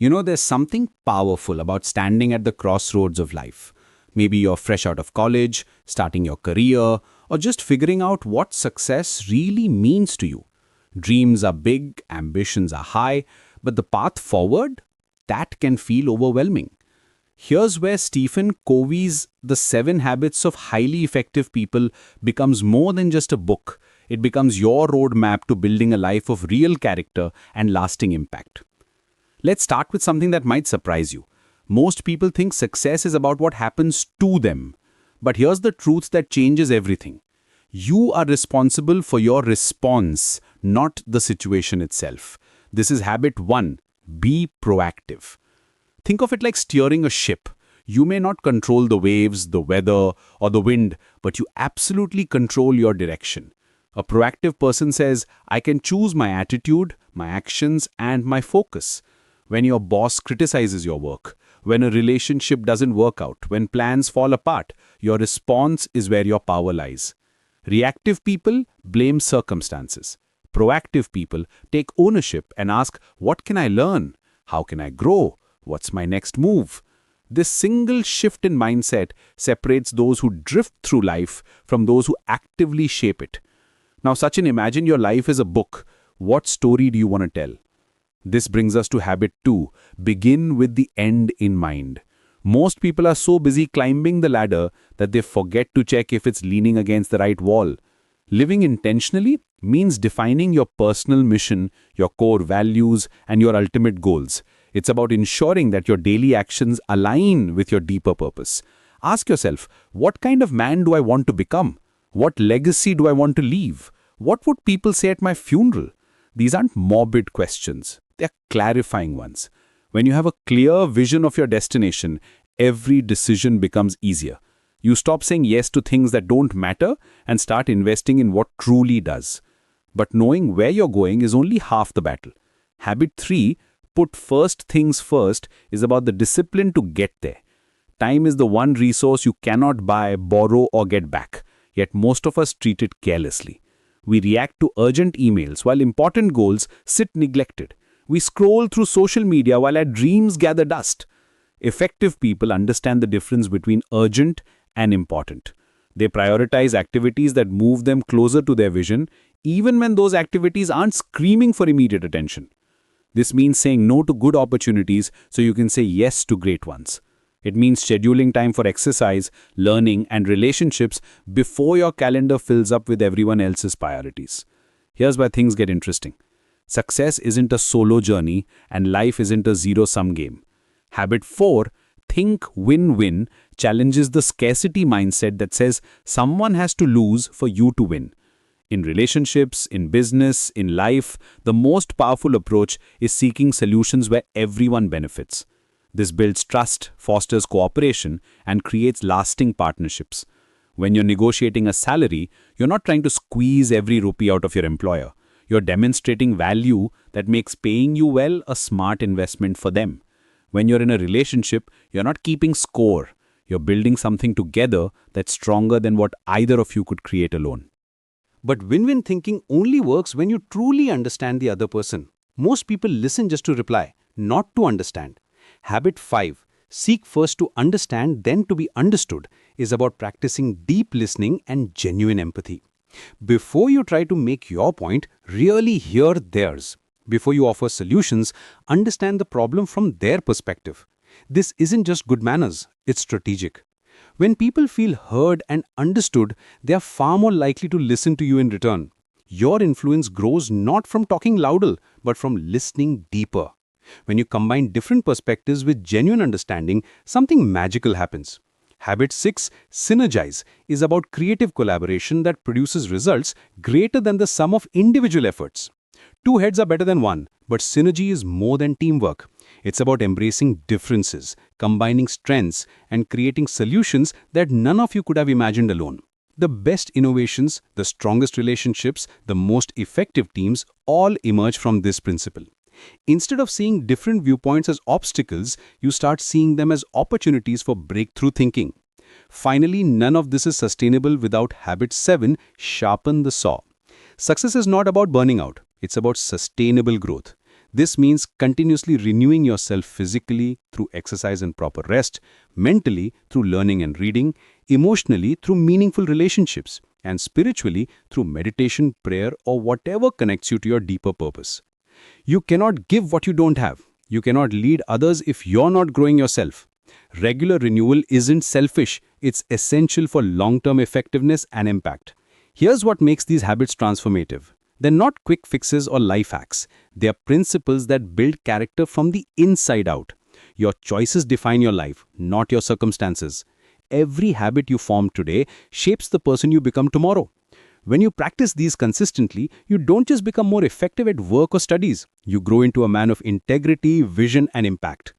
There's something powerful about standing at the crossroads of life. Maybe you're fresh out of college, starting your career, or just figuring out what success really means to you. Dreams are big, ambitions are high, but the path forward, that can feel overwhelming. Here's where Stephen Covey's The 7 Habits of Highly Effective People becomes more than just a book. It becomes your roadmap to building a life of real character and lasting impact. Let's start with something that might surprise you. Most people think success is about what happens to them. But here's the truth that changes everything. You are responsible for your response, not the situation itself. This is habit 1. Be proactive. Think of it like steering a ship. You may not control the waves, the weather, or the wind, but you absolutely control your direction. A proactive person says, I can choose my attitude, my actions, and my focus. When your boss criticizes your work, when a relationship doesn't work out, when plans fall apart, your response is where your power lies. Reactive people blame circumstances. Proactive people take ownership and ask, what can I learn? How can I grow? What's my next move? This single shift in mindset separates those who drift through life from those who actively shape it. Now, Sachin, imagine your life is a book. What story do you want to tell? This brings us to habit 2. Begin with the end in mind. Most people are so busy climbing the ladder that they forget to check if it's leaning against the right wall. Living intentionally means defining your personal mission, your core values, and your ultimate goals. It's about ensuring that your daily actions align with your deeper purpose. Ask yourself, what kind of man do I want to become? What legacy do I want to leave? What would people say at my funeral? These aren't morbid questions. They're clarifying ones. When you have a clear vision of your destination, every decision becomes easier. You stop saying yes to things that don't matter and start investing in what truly does. But knowing where you're going is only half the battle. Habit 3, put first things first, is about the discipline to get there. Time is the one resource you cannot buy, borrow, or get back. Yet most of us treat it carelessly. We react to urgent emails while important goals sit neglected. We scroll through social media while our dreams gather dust. Effective people understand the difference between urgent and important. They prioritize activities that move them closer to their vision, even when those activities aren't screaming for immediate attention. This means saying no to good opportunities so you can say yes to great ones. It means scheduling time for exercise, learning, and relationships before your calendar fills up with everyone else's priorities. Here's where things get interesting. Success isn't a solo journey, and life isn't a zero-sum game. Habit 4, think win-win, challenges the scarcity mindset that says someone has to lose for you to win. In relationships, in business, in life, the most powerful approach is seeking solutions where everyone benefits. This builds trust, fosters cooperation, and creates lasting partnerships. When you're negotiating a salary, you're not trying to squeeze every rupee out of your employer. You're demonstrating value that makes paying you well a smart investment for them. When you're in a relationship, you're not keeping score. You're building something together that's stronger than what either of you could create alone. But win-win thinking only works when you truly understand the other person. Most people listen just to reply, not to understand. Habit 5, seek first to understand, then to be understood, is about practicing deep listening and genuine empathy. Before you try to make your point, really hear theirs. Before you offer solutions, understand the problem from their perspective. This isn't just good manners, it's strategic. When people feel heard and understood, they are far more likely to listen to you in return. Your influence grows not from talking louder, but from listening deeper. When you combine different perspectives with genuine understanding, something magical happens. Habit 6, synergize, is about creative collaboration that produces results greater than the sum of individual efforts. Two heads are better than one, but synergy is more than teamwork. It's about embracing differences, combining strengths, and creating solutions that none of you could have imagined alone. The best innovations, the strongest relationships, the most effective teams all emerge from this principle. Instead of seeing different viewpoints as obstacles, you start seeing them as opportunities for breakthrough thinking. Finally, none of this is sustainable without habit 7, sharpen the saw. Success is not about burning out, it's about sustainable growth. This means continuously renewing yourself physically through exercise and proper rest, mentally through learning and reading, emotionally through meaningful relationships, and spiritually through meditation, prayer, or whatever connects you to your deeper purpose. You cannot give what you don't have. You cannot lead others if you're not growing yourself. Regular renewal isn't selfish, it's essential for long-term effectiveness and impact. Here's what makes these habits transformative. They're not quick fixes or life hacks. They are principles that build character from the inside out. Your choices define your life, not your circumstances. Every habit you form today shapes the person you become tomorrow. When you practice these consistently, you don't just become more effective at work or studies. You grow into a man of integrity, vision, and impact.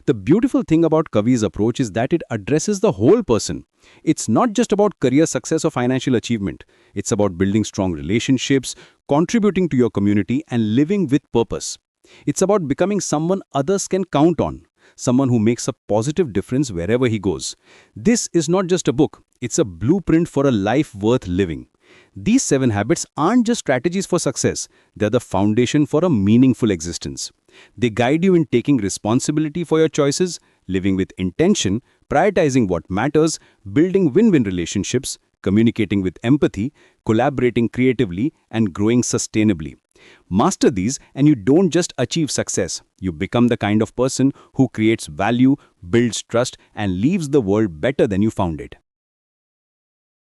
The beautiful thing about Kavi's approach is that it addresses the whole person. It's not just about career success or financial achievement. It's about building strong relationships, contributing to your community, and living with purpose. It's about becoming someone others can count on, someone who makes a positive difference wherever he goes. This is not just a book, it's a blueprint for a life worth living. These 7 habits aren't just strategies for success, they're the foundation for a meaningful existence. They guide you in taking responsibility for your choices, living with intention, prioritizing what matters, building win-win relationships, communicating with empathy, collaborating creatively, and growing sustainably. Master these and you don't just achieve success, you become the kind of person who creates value, builds trust, and leaves the world better than you found it.